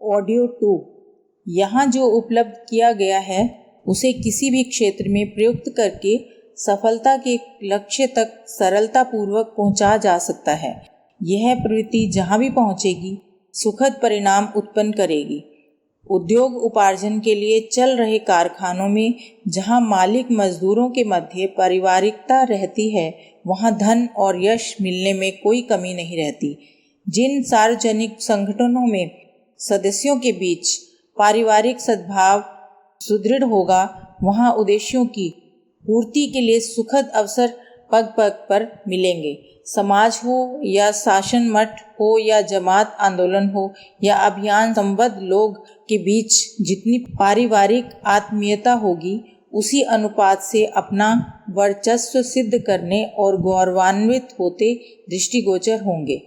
Audio 2 यहाँ जो उपलब्ध किया गया है उसे किसी भी क्षेत्र में प्रयुक्त करके सफलता के लक्ष्य तक सरलतापूर्वक पहुंचा जा सकता है। यह प्रवृत्ति जहाँ भी पहुंचेगी सुखद परिणाम उत्पन्न करेगी। उद्योग उपार्जन के लिए चल रहे कारखानों में जहां मालिक मजदूरों के मध्य पारिवारिकता रहती है, वहां धन और यश मिलने में कोई कमी नहीं रहती। जिन सार्वजनिक संगठनों में सदस्यों के बीच पारिवारिक सद्भाव सुदृढ़ होगा, वहां उद्देश्यों की पूर्ति के लिए सुखद अवसर पग पग पर मिलेंगे। समाज हो या शासन मठ हो या जमात आंदोलन हो या अभियान संबद्ध लोग के बीच जितनी पारिवारिक आत्मीयता होगी, उसी अनुपात से अपना वर्चस्व सिद्ध करने और गौरवान्वित होते दृष्टिगोचर होंगे।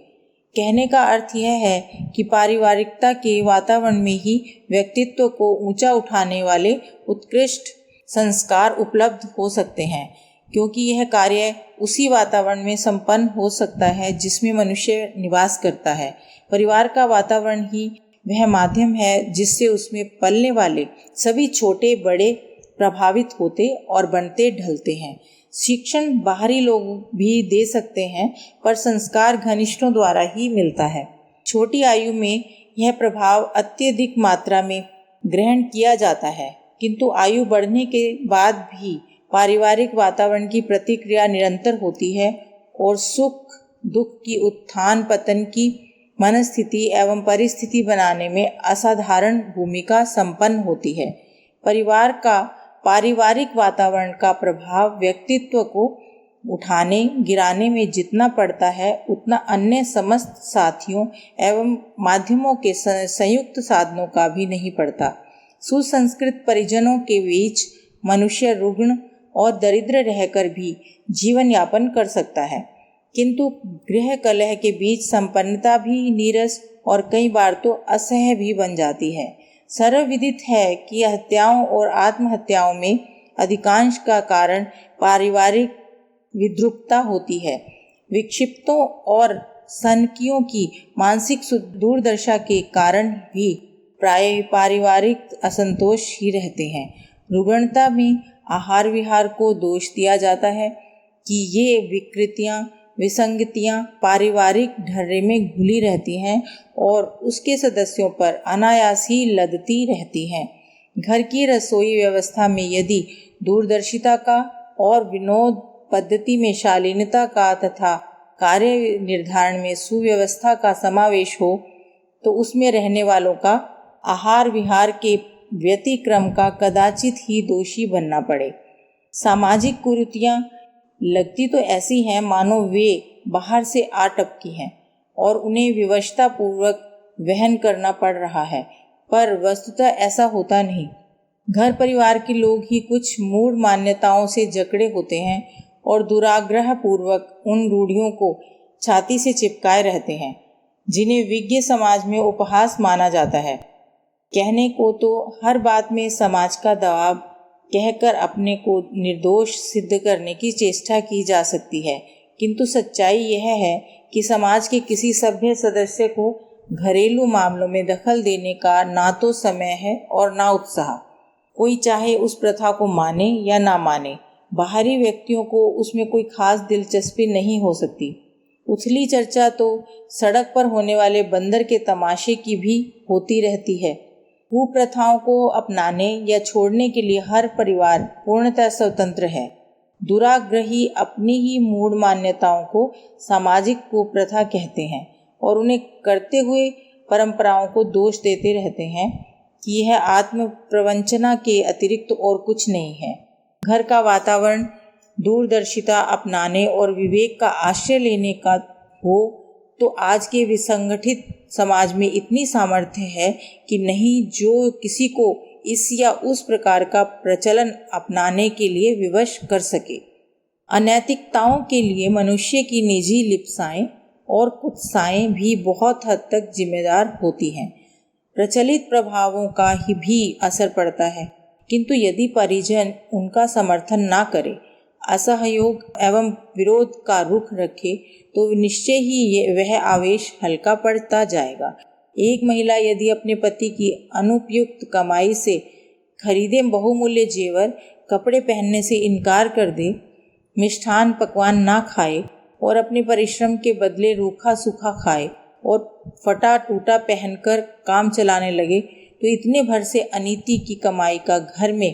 कहने का अर्थ यह है कि पारिवारिकता के वातावरण में ही व्यक्तित्व को ऊंचा उठाने वाले उत्कृष्ट संस्कार उपलब्ध हो सकते हैं, क्योंकि यह कार्य उसी वातावरण में संपन्न हो सकता है जिसमें मनुष्य निवास करता है। परिवार का वातावरण ही वह माध्यम है जिससे उसमें पलने वाले सभी छोटे बड़े प्रभावित होते और बनते ढलते हैं। शिक्षण बाहरी लोग भी दे सकते हैं, पर संस्कार घनिष्ठों द्वारा ही मिलता है। छोटी आयु में यह प्रभाव अत्यधिक मात्रा में ग्रहण किया जाता है, किंतु आयु बढ़ने के बाद भी पारिवारिक वातावरण की प्रतिक्रिया निरंतर होती है और सुख दुख की उत्थान पतन की मनस्थिति एवं परिस्थिति बनाने में असाधारण भूमिका संपन्न होती है। परिवार का पारिवारिक वातावरण का प्रभाव व्यक्तित्व को उठाने गिराने में जितना पड़ता है, उतना अन्य समस्त साथियों एवं माध्यमों के संयुक्त साधनों का भी नहीं पड़ता। सुसंस्कृत परिजनों के बीच मनुष्य रुग्ण और दरिद्र रहकर भी जीवन यापन कर सकता है, किंतु गृह कलह के बीच संपन्नता भी नीरस और कई बार तो असह्य भी बन जाती है। सर्वविदित है कि हत्याओं और आत्महत्याओं में अधिकांश का कारण पारिवारिक विद्रुपता होती है। विक्षिप्तों और सनकियों की मानसिक दूरदर्शा के कारण भी प्राय पारिवारिक असंतोष ही रहते हैं। रुग्णता में आहार विहार को दोष दिया जाता है कि ये विकृतियाँ विसंगतियाँ पारिवारिक ढर्रे में घुली रहती हैं और उसके सदस्यों पर अनायास ही लदती रहती हैं। घर की रसोई व्यवस्था में यदि दूरदर्शिता का और विनोद पद्धति में शालीनता का तथा कार्य निर्धारण में सुव्यवस्था का समावेश हो, तो उसमें रहने वालों का आहार विहार के व्यतिक्रम का कदाचित ही दोषी बनना पड़े। सामाजिक कुरीतियाँ लगती तो ऐसी हैं मानो वे बाहर से आ टपकी हैं और उन्हें विवशता पूर्वक वहन करना पड़ रहा है, पर वस्तुतः ऐसा होता नहीं। घर परिवार के लोग ही कुछ मूढ़ मान्यताओं से जकड़े होते हैं और दुराग्रह पूर्वक उन रूढ़ियों को छाती से चिपकाए रहते हैं जिन्हें विज्ञ समाज में उपहास माना जाता है। कहने को तो हर बात में समाज का दबाव कहकर अपने को निर्दोष सिद्ध करने की चेष्टा की जा सकती है, किंतु सच्चाई यह है कि समाज के किसी सभ्य सदस्य को घरेलू मामलों में दखल देने का ना तो समय है और ना उत्साह। कोई चाहे उस प्रथा को माने या ना माने, बाहरी व्यक्तियों को उसमें कोई खास दिलचस्पी नहीं हो सकती। उथली चर्चा तो सड़क पर होने वाले बंदर के तमाशे की भी होती रहती है। कुप्रथाओं को अपनाने या छोड़ने के लिए हर परिवार पूर्णतः स्वतंत्र है। दुराग्रही अपनी ही मूढ़ मान्यताओं को सामाजिक कुप्रथा कहते हैं और उन्हें करते हुए परंपराओं को दोष देते रहते हैं कि यह आत्म प्रवंचना के अतिरिक्त और कुछ नहीं है। घर का वातावरण दूरदर्शिता अपनाने और विवेक का आश्रय लेने का हो तो आज के विसंगठित समाज में इतनी सामर्थ्य है कि नहीं जो किसी को इस या उस प्रकार का प्रचलन अपनाने के लिए विवश कर सके। अनैतिकताओं के लिए मनुष्य की निजी लिप्साएं और कुत्साएं भी बहुत हद तक जिम्मेदार होती हैं। प्रचलित प्रभावों का ही भी असर पड़ता है, किंतु यदि परिजन उनका समर्थन ना करे, असहयोग एवं विरोध का रुख रखे, तो निश्चय ही वह आवेश हल्का पड़ता जाएगा। एक महिला यदि अपने पति की अनुपयुक्त कमाई से खरीदे बहुमूल्य जेवर, कपड़े पहनने से इनकार कर दे, मिष्ठान पकवान ना खाए और अपने परिश्रम के बदले रूखा सूखा खाए और फटा टूटा पहनकर काम चलाने लगे, तो इतने भर से अनीति की कमाई का घर में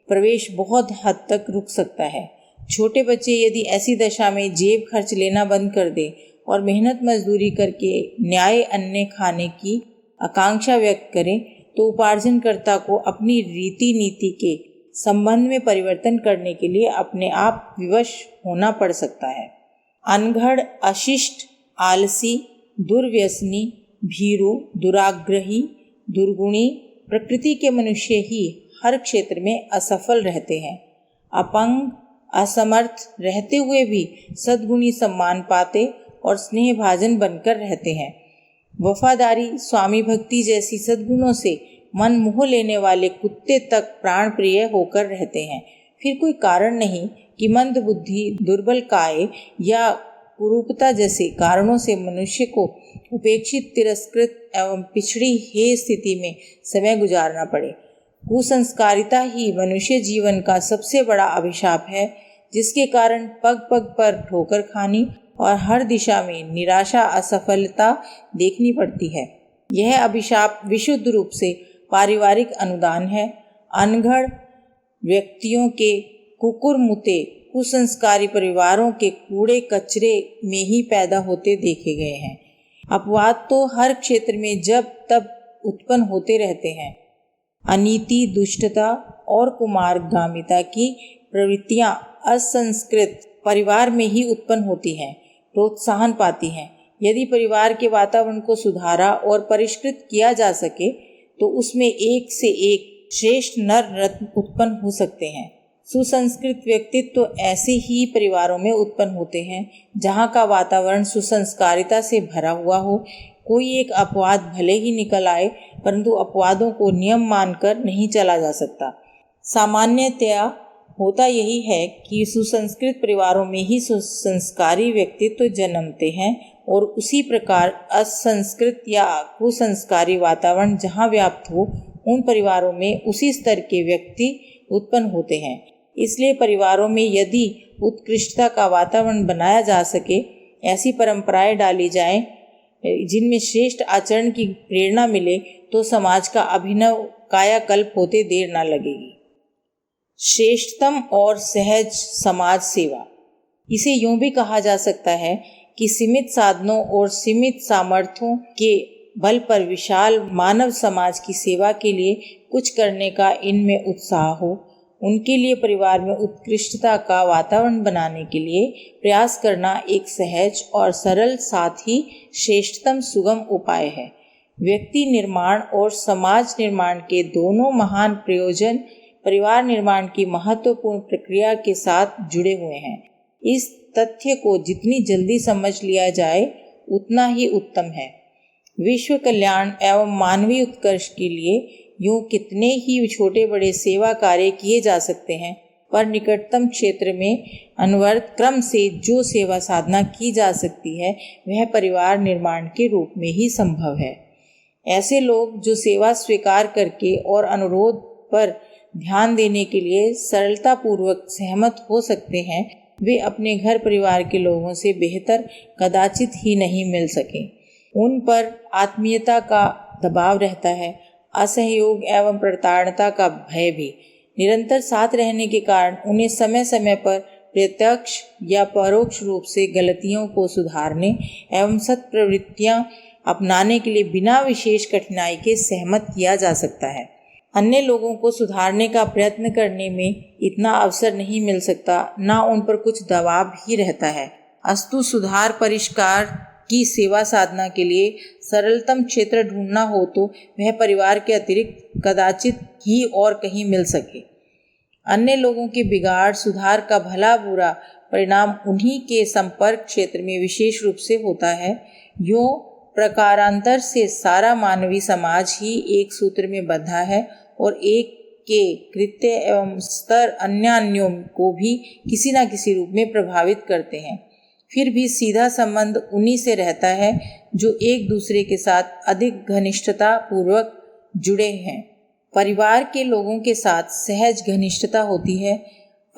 प्रवेश बहुत हद तक रुक सकता है। छोटे बच्चे यदि ऐसी दशा में जेब खर्च लेना बंद कर दे और मेहनत मजदूरी करके न्याय अन्न खाने की आकांक्षा व्यक्त करें, तो उपार्जनकर्ता को अपनी रीति नीति के संबंध में परिवर्तन करने के लिए अपने आप विवश होना पड़ सकता है। अनघड़, अशिष्ट, आलसी, दुर्व्यसनी, भीरू, दुराग्रही, दुर्गुणी प्रकृति के मनुष्य ही हर क्षेत्र में असफल रहते हैं। अपंग, असमर्थ रहते हुए भी सद्गुणी सम्मान पाते और स्नेहभाजन बनकर रहते हैं। वफादारी, स्वामी भक्ति जैसी सद्गुणों से मन मोह लेने वाले कुत्ते तक प्राण प्रिय होकर रहते हैं। फिर कोई कारण नहीं कि मंद बुद्धि, दुर्बल काय या कुरूपता जैसे कारणों से मनुष्य को उपेक्षित, तिरस्कृत एवं पिछड़ी हेय स्थिति में समय गुजारना पड़े। कुसंस्कारिता ही मनुष्य जीवन का सबसे बड़ा अभिशाप है, जिसके कारण पग पग पर ठोकर खानी और हर दिशा में निराशा, असफलता देखनी पड़ती है। यह अभिशाप विशुद्ध रूप से पारिवारिक अनुदान है। अनघड़ व्यक्तियों के कुकुरमुते कुसंस्कारी परिवारों के कूड़े कचरे में ही पैदा होते देखे गए हैं। अपवाद तो हर क्षेत्र में जब तब उत्पन्न होते रहते हैं। अनीति, दुष्टता और कुमार्गामिता की प्रवृत्तियां असंस्कृत परिवार में ही उत्पन्न होती हैं, प्रोत्साहन पाती हैं। यदि परिवार के वातावरण को सुधारा और परिष्कृत किया जा सके, तो उसमें एक से एक श्रेष्ठ नर रत्न उत्पन्न हो सकते हैं। सुसंस्कृत व्यक्तित्व तो ऐसे ही परिवारों में उत्पन्न होते हैं जहाँ का वातावरण सुसंस्कारिता से भरा हुआ हो। कोई एक अपवाद भले ही निकल आए, परंतु अपवादों को नियम मानकर नहीं चला जा सकता। सामान्यतया होता यही है कि सुसंस्कृत परिवारों में ही सुसंस्कारी व्यक्तित्व जन्मते हैं और उसी प्रकार असंस्कृत या कुसंस्कारी वातावरण जहाँ व्याप्त हो, उन परिवारों में उसी स्तर के व्यक्ति उत्पन्न होते हैं। इसलिए परिवारों में यदि उत्कृष्टता का वातावरण बनाया जा सके, ऐसी परंपराएं डाली जाएं जिनमें श्रेष्ठ आचरण की प्रेरणा मिले, तो समाज का अभिनव कायाकल्प होते देर न लगेगी। श्रेष्ठतम और सहज समाज सेवा, इसे यूं भी कहा जा सकता है कि सीमित साधनों और सीमित सामर्थ्यों के बल पर विशाल मानव समाज की सेवा के लिए कुछ करने का इनमें उत्साह हो। उनके लिए परिवार में उत्कृष्टता का वातावरण बनाने के लिए प्रयास करना एक सहज और सरल, साथ ही श्रेष्ठतम सुगम उपाय है। व्यक्ति निर्माण और समाज निर्माण के दोनों महान प्रयोजन परिवार निर्माण की महत्वपूर्ण प्रक्रिया के साथ जुड़े हुए हैं। इस तथ्य को जितनी जल्दी समझ लिया जाए, उतना ही उत्तम है। विश्व कल्याण एवं मानवीय उत्कर्ष के लिए यूं कितने ही छोटे बड़े सेवा कार्य किए जा सकते हैं, पर निकटतम क्षेत्र में अनवरत क्रम से जो सेवा साधना की जा सकती है, वह परिवार निर्माण के रूप में ही संभव है। ऐसे लोग जो सेवा स्वीकार करके और अनुरोध पर ध्यान देने के लिए सरलता पूर्वक सहमत हो सकते हैं, वे अपने घर परिवार के लोगों से बेहतर कदाचित ही नहीं मिल सके। उन पर आत्मीयता का दबाव रहता है, असहयोग एवं प्रताड़ना का भय भी। निरंतर साथ रहने के कारण उन्हें समय समय पर प्रत्यक्ष या परोक्ष रूप से गलतियों को सुधारने एवं सत्प्रवृत्तियां अपनाने के लिए बिना विशेष कठिनाई के सहमत किया जा सकता है। अन्य लोगों को सुधारने का प्रयत्न करने में इतना अवसर नहीं मिल सकता, ना उन पर कुछ दबाव भी रहता है। अस्तु सुधार परिष्कार की सेवा साधना के लिए सरलतम क्षेत्र ढूंढना हो तो वह परिवार के अतिरिक्त कदाचित ही और कहीं मिल सके। अन्य लोगों के बिगाड़ सुधार का भला बुरा परिणाम उन्हीं के संपर्क क्षेत्र में विशेष रूप से होता है। यूं प्रकारांतर से सारा मानवीय समाज ही एक सूत्र में बंधा है और एक के कृत्य एवं स्तर अन्यों को भी किसी न किसी रूप में प्रभावित करते हैं। फिर भी सीधा संबंध उन्हीं से रहता है जो एक दूसरे के साथ अधिक घनिष्ठता पूर्वक जुड़े हैं। परिवार के लोगों के साथ सहज घनिष्ठता होती है,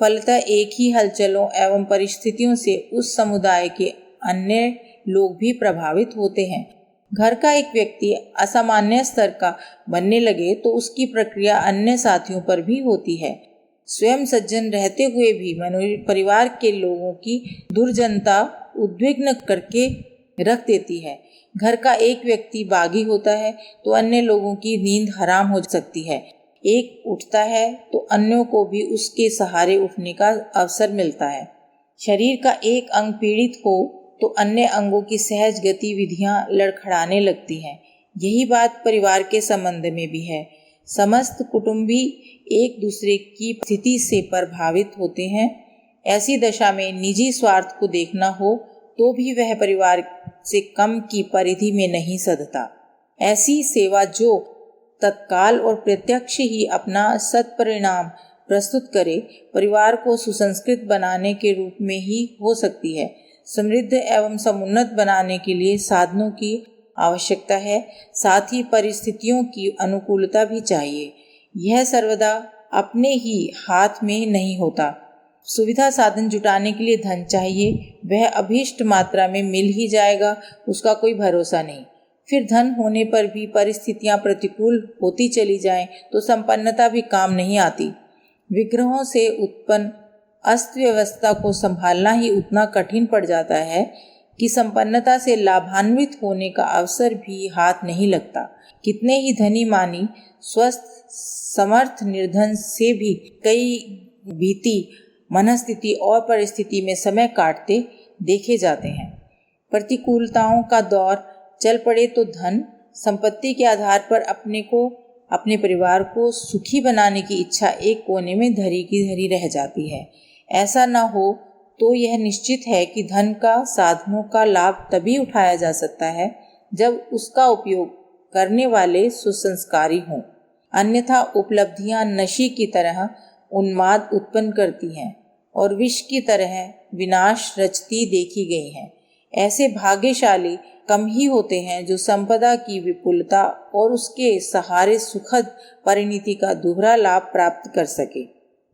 फलतः एक ही हलचलों एवं परिस्थितियों से उस समुदाय के अन्य लोग भी प्रभावित होते हैं। घर का एक व्यक्ति असामान्य स्तर का बनने लगे तो उसकी प्रक्रिया अन्य साथियों पर भी होती है। स्वयं सज्जन रहते हुए भी परिवार के लोगों की दुर्जनता उद्विग्न करके रख देती है। घर का एक व्यक्ति बागी होता है तो अन्य लोगों की नींद हराम हो सकती है। एक उठता है तो अन्यों को भी उसके सहारे उठने का अवसर मिलता है। शरीर का एक अंग पीड़ित हो तो अन्य अंगों की सहज गतिविधियां लड़खड़ाने लगती हैं। यही बात परिवार के संबंध में भी है। समस्त कुटुंबी एक दूसरे की स्थिति से प्रभावित होते हैं। ऐसी दशा में निजी स्वार्थ को देखना हो तो भी वह परिवार से कम की परिधि में नहीं सधता। ऐसी सेवा जो तत्काल और प्रत्यक्ष ही अपना सत्परिणाम प्रस्तुत करे, परिवार को सुसंस्कृत बनाने के रूप में ही हो सकती है। समृद्ध एवं समुन्नत बनाने के लिए साधनों की आवश्यकता है, साथ ही परिस्थितियों की अनुकूलता भी चाहिए। यह सर्वदा अपने ही हाथ में नहीं होता। सुविधा साधन जुटाने के लिए धन चाहिए, वह अभीष्ट मात्रा में मिल ही जाएगा, उसका कोई भरोसा नहीं। फिर धन होने पर भी परिस्थितियां प्रतिकूल होती चली जाएं तो संपन्नता भी काम नहीं आती। विग्रहों से उत्पन्न अस्त व्यवस्था को संभालना ही उतना कठिन पड़ जाता है कि संपन्नता से लाभान्वित होने का अवसर भी हाथ नहीं लगता। कितने ही धनी मानी स्वस्थ समर्थ निर्धन से भी कई भीति मनस्थिति और परिस्थिति में समय काटते देखे जाते हैं। प्रतिकूलताओं का दौर चल पड़े तो धन संपत्ति के आधार पर अपने परिवार को सुखी बनाने की इच्छा एक कोने में धरी की धरी रह जाती है। ऐसा न हो तो यह निश्चित है कि धन का साधनों का लाभ तभी उठाया जा सकता है जब उसका उपयोग करने वाले सुसंस्कारी हों, अन्यथा उपलब्धियां नशे की तरह उन्माद उत्पन्न करती हैं और विष की तरह विनाश रचती देखी गई हैं। ऐसे भाग्यशाली कम ही होते हैं जो संपदा की विपुलता और उसके सहारे सुखद परिणति का दोहरा लाभ प्राप्त कर सके।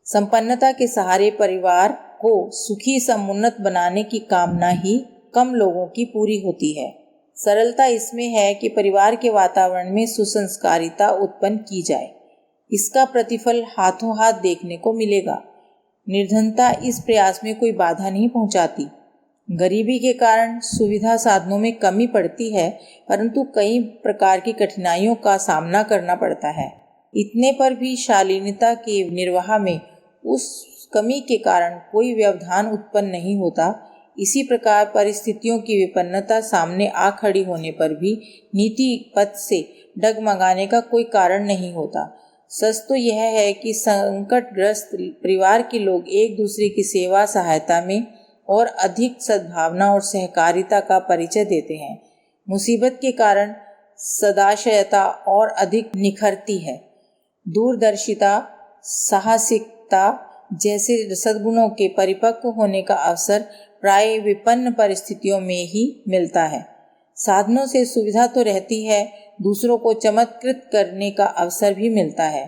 संपन्नता के सहारे परिवार को सुखी समुन्नत बनाने की कामना ही कम लोगों की पूरी होती है। सरलता इसमें है कि परिवार के वातावरण में सुसंस्कारिता उत्पन्न की जाए। इसका प्रतिफल हाथों हाथ देखने को मिलेगा। निर्धनता इस प्रयास में कोई बाधा नहीं पहुंचाती। गरीबी के कारण सुविधा साधनों में कमी पड़ती है, परंतु कई प्रकार की कठिनाइयों का सामना करना पड़ता है। इतने पर भी शालीनता के निर्वाह में उस कमी के कारण कोई व्यवधान उत्पन्न नहीं होता। इसी प्रकार परिस्थितियों की विपन्नता सामने आ खड़ी होने पर भी नीति पथ से डगमगाने का कोई कारण नहीं होता। सच तो यह है कि संकटग्रस्त परिवार के लोग एक दूसरे की सेवा सहायता में और अधिक सद्भावना और सहकारिता का परिचय देते हैं। मुसीबत के कारण सदाशयता और अधिक निखरती है। दूरदर्शिता, साहसिकता जैसे सद्गुणों के परिपक्व होने का अवसर प्राय विपन्न परिस्थितियों में ही मिलता है। साधनों से सुविधा तो रहती है, दूसरों को चमत्कृत करने का अवसर भी मिलता है।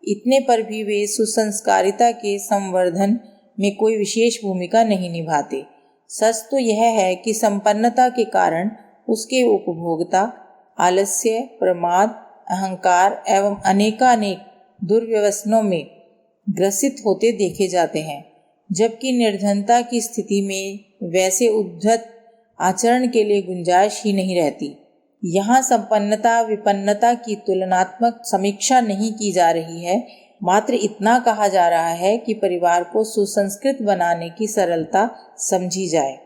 इतने पर भी वे सुसंस्कारिता के संवर्धन में कोई विशेष भूमिका नहीं निभाते। सच तो यह है कि संपन्नता के कारण उसके उपभोक्ता आलस्य, प्रमाद, अहंकार एवं अनेकानेक दुर्व्यसनों में ग्रसित होते देखे जाते हैं, जबकि निर्धनता की स्थिति में वैसे उद्धत आचरण के लिए गुंजाइश ही नहीं रहती। यहाँ संपन्नता विपन्नता की तुलनात्मक समीक्षा नहीं की जा रही है, मात्र इतना कहा जा रहा है कि परिवार को सुसंस्कृत बनाने की सरलता समझी जाए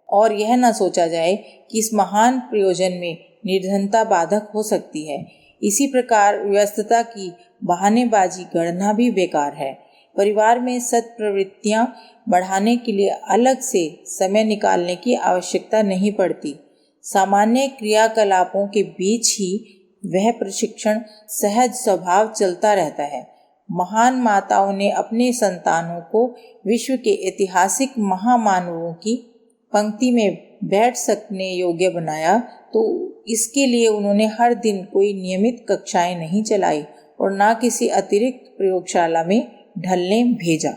और यह न सोचा जाए कि इस महान प्रयोजन में निर्धनता बाधक हो सकती है। इसी प्रकार व्यस्तता की बहानेबाजी गढ़ना भी बेकार है। परिवार में सत्प्रवृत्तियां बढ़ाने के लिए अलग से समय निकालने की आवश्यकता नहीं पड़ती। सामान्य क्रियाकलापों के बीच ही वह प्रशिक्षण सहज स्वभाव चलता रहता है। महान माताओं ने अपने संतानों को विश्व के ऐतिहासिक महामानवों की पंक्ति में बैठ सकने योग्य बनाया, तो इसके लिए उन्होंने हर दिन कोई नियमित कक्षाएं नहीं चलाई और ना किसी अतिरिक्त प्रयोगशाला में ढलने भेजा।